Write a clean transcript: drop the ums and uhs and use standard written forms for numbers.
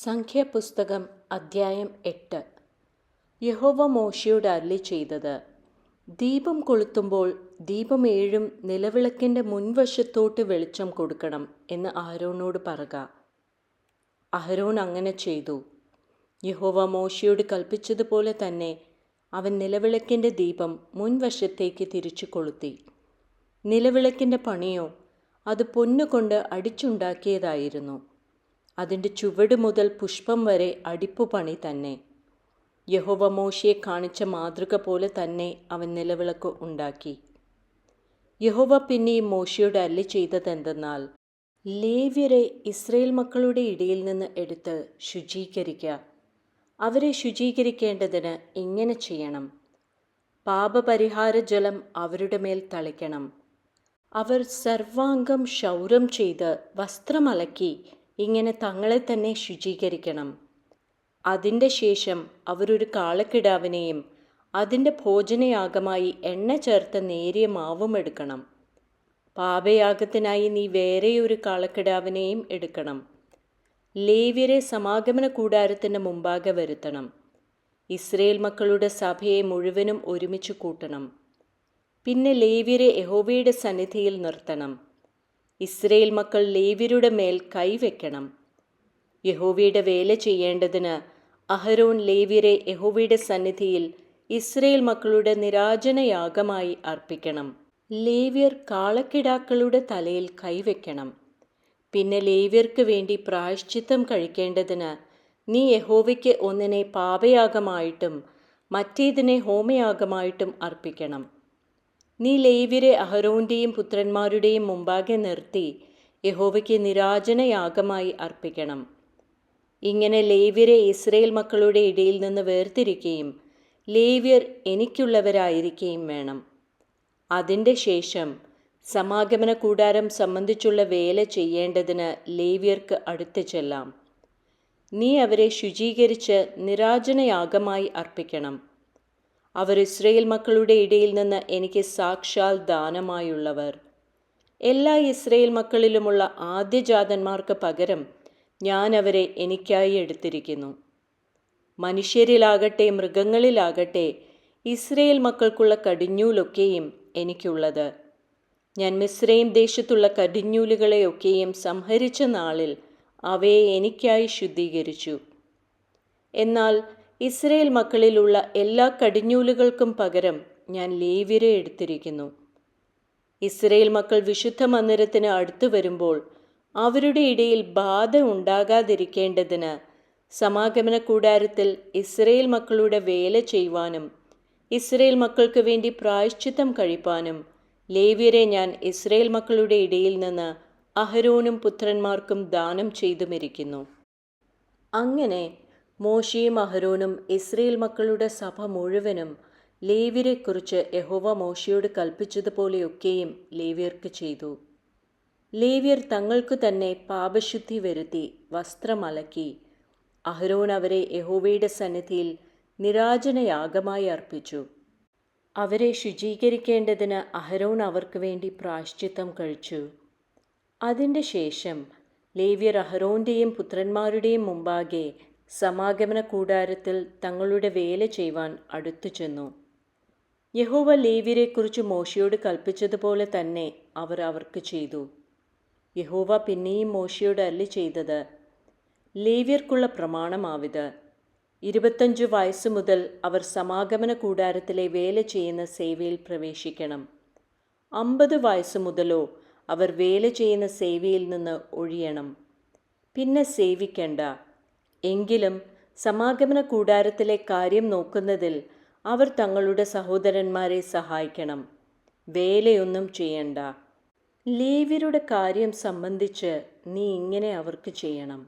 സംഖ്യാപുസ്തകം അദ്ധ്യായം 8. യഹോവ മോശെയോട് അരുളിച്ചെയ്തത്, ദീപം കൊളുത്തുമ്പോൾ ദീപം 7 നിലവിളക്കിൻ്റെ മുൻവശത്തോട്ട് വെളിച്ചം കൊടുക്കണം എന്ന് അഹരോനോട് പറക. അഹരോൻ അങ്ങനെ ചെയ്തു. യഹോവ മോശെയോട് കൽപ്പിച്ചതുപോലെ തന്നെ അവൻ നിലവിളക്കിൻ്റെ ദീപം മുൻവശത്തേക്ക് തിരിച്ചു കൊളുത്തി. നിലവിളക്കിൻ്റെ പണിയോ അത് പൊന്നുകൊണ്ട് അടിച്ചുണ്ടാക്കിയതായിരുന്നു. അതിൻ്റെ ചുവട് മുതൽ പുഷ്പം വരെ അടിപ്പുപണി തന്നെ. യഹോവ മോശയെ കാണിച്ച മാതൃക പോലെ തന്നെ അവൻ നിലവിളക്ക് ഉണ്ടാക്കി. യഹോവ പിന്നെയും മോശയോട് അരുളിച്ചെയ്തതെന്തെന്നാൽ, ലേവ്യരെ ഇസ്രായേൽ മക്കളുടെ ഇടയിൽ നിന്ന് എടുത്ത് ശുചീകരിക്കുക. അവരെ ശുചീകരിക്കേണ്ടതിന് ഇങ്ങനെ ചെയ്യണം: പാപപരിഹാര ജലം അവരുടെ മേൽ തളിക്കണം. അവർ സർവാംഗം ക്ഷൗരം ചെയ്ത് വസ്ത്രമലക്കി ഇങ്ങനെ തങ്ങളെ തന്നെ ശുചീകരിക്കണം. അതിൻ്റെ ശേഷം അവരൊരു കാളക്കിടാവിനെയും അതിൻ്റെ ഭോജനയാഗമായി എണ്ണ ചേർത്ത നേരിയ മാവും എടുക്കണം. പാപയാഗത്തിനായി നീ വേറെയൊരു കാളക്കിടാവിനെയും എടുക്കണം. ലേവ്യരെ സമാഗമന കൂടാരത്തിൻ്റെ മുമ്പാകെ വരുത്തണം. ഇസ്രായേൽ മക്കളുടെ സഭയെ മുഴുവനും ഒരുമിച്ച് കൂട്ടണം. പിന്നെ ലേവ്യരെ യഹോവയുടെ സന്നിധിയിൽ നിർത്തണം. ഇസ്രായേൽ മക്കൾ ലേവ്യരുടെ മേൽ കൈവയ്ക്കണം. യഹോവയുടെ വേല ചെയ്യേണ്ടതിന് അഹരോൻ ലേവ്യരെ യഹോവയുടെ സന്നിധിയിൽ ഇസ്രായേൽ മക്കളുടെ നിരാജനയാഗമായി അർപ്പിക്കണം. ലേവ്യർ കാളക്കിടാക്കളുടെ തലയിൽ കൈവയ്ക്കണം. പിന്നെ ലേവ്യർക്ക് വേണ്ടി പ്രായശ്ചിത്തം കഴിക്കേണ്ടതിന് നീ യഹോവയ്ക്ക് ഒന്നിനെ പാപയാഗമായിട്ടും മറ്റേതിനെ ഹോമയാഗമായിട്ടും അർപ്പിക്കണം. നീ ലേവ്യരെ അഹരോന്റെയും പുത്രന്മാരുടെയും മുമ്പാകെ നിർത്തി യഹോവയ്ക്ക് നിരാജനയാഗമായി അർപ്പിക്കണം. ഇങ്ങനെ ലേവ്യരെ ഇസ്രായേൽ മക്കളുടെ ഇടയിൽ നിന്ന് വേർതിരിക്കുകയും ലേവ്യർ എനിക്കുള്ളവരായിരിക്കുകയും വേണം. അതിൻ്റെ ശേഷം സമാഗമന കൂടാരം സംബന്ധിച്ചുള്ള വേല ചെയ്യേണ്ടതിന് ലേവ്യർക്ക് അടുത്ത് ചെല്ലാം. നീ അവരെ ശുചീകരിച്ച് നിരാജനയാഗമായി അർപ്പിക്കണം. അവർ ഇസ്രായേൽ മക്കളുടെ ഇടയിൽ നിന്ന് എനിക്ക് സാക്ഷാൽ ദാനമായുള്ളവർ. എല്ലാ ഇസ്രായേൽ മക്കളിലുമുള്ള ആദ്യജാതന്മാർക്ക് പകരം ഞാൻ അവരെ എനിക്കായി എടുത്തിരിക്കുന്നു. മനുഷ്യരിലാകട്ടെ മൃഗങ്ങളിലാകട്ടെ ഇസ്രായേൽ മക്കൾക്കുള്ള കടിഞ്ഞൂലൊക്കെയും എനിക്കുള്ളത്. ഞാൻ മിസ്രയീം ദേശത്തുള്ള കടിഞ്ഞൂലുകളെയൊക്കെയും സംഹരിച്ച നാളിൽ അവയെ എനിക്കായി ശുദ്ധീകരിച്ചു. എന്നാൽ ഇസ്രായേൽ മക്കളിലുള്ള എല്ലാ കടിഞ്ഞൂലുകൾക്കും പകരം ഞാൻ ലേവ്യരെ എടുത്തിരിക്കുന്നു. ഇസ്രായേൽ മക്കൾ വിശുദ്ധ മന്ദിരത്തിന് അടുത്തു വരുമ്പോൾ അവരുടെ ഇടയിൽ ബാധ ഉണ്ടാകാതിരിക്കേണ്ടതിന് സമാഗമന കൂടാരത്തിൽ ഇസ്രായേൽ മക്കളുടെ വേല ചെയ്യുവാനും ഇസ്രായേൽ മക്കൾക്ക് വേണ്ടി പ്രായശ്ചിത്തം കഴിപ്പാനും ലേവ്യരെ ഞാൻ ഇസ്രായേൽ മക്കളുടെ ഇടയിൽ നിന്ന് അഹരോനും പുത്രന്മാർക്കും ദാനം ചെയ്തുമിരിക്കുന്നു. അങ്ങനെ മോശയും അഹരോനും ഇസ്രായേൽ മക്കളുടെ സഭ മുഴുവനും ലേവ്യരെക്കുറിച്ച് യഹോവ മോശയോട് കൽപ്പിച്ചതുപോലെയൊക്കെയും ലേവ്യർക്ക് ചെയ്തു. ലേവ്യർ തങ്ങൾക്കു തന്നെ പാപശുദ്ധി വരുത്തി വസ്ത്രമലക്കി. അഹരോൻ അവരെ യഹോവയുടെ സന്നിധിയിൽ നിരാജനയാഗമായി അർപ്പിച്ചു. അവരെ ശുചീകരിക്കേണ്ടതിന് അഹരോൻ അവർക്ക് വേണ്ടി പ്രായശ്ചിത്തം കഴിച്ചു. അതിൻ്റെ ശേഷം ലേവ്യർ അഹരോന്റെയും പുത്രന്മാരുടെയും മുമ്പാകെ സമാഗമന കൂടാരത്തിൽ തങ്ങളുടെ വേല ചെയ്യുവാൻ അടുത്തു ചെന്നു. യഹോവ ലേവ്യരെക്കുറിച്ച് മോശയോട് കൽപ്പിച്ചതുപോലെ തന്നെ അവർ അവർക്ക് ചെയ്തു. യഹോവ പിന്നെയും മോശയോട് അരുളിച്ചെയ്തത്, ലേവ്യർക്കുള്ള പ്രമാണമാവിത്: 25 വയസ്സ് മുതൽ അവർ സമാഗമന കൂടാരത്തിലെ വേല ചെയ്യുന്ന സേവയിൽ പ്രവേശിക്കണം. 50 വയസ്സ് മുതലോ അവർ വേല ചെയ്യുന്ന സേവയിൽ നിന്ന് ഒഴിയണം. പിന്നെ സേവിക്കണ്ട. എങ്കിലും സമാഗമന കൂടാരത്തിലെ കാര്യം നോക്കുന്നതിൽ അവർ തങ്ങളുടെ സഹോദരന്മാരെ സഹായിക്കണം. വേലയൊന്നും ചെയ്യണ്ട. ലേവ്യരുടെ കാര്യം സംബന്ധിച്ച് നീ ഇങ്ങനെ അവർക്ക് ചെയ്യണം: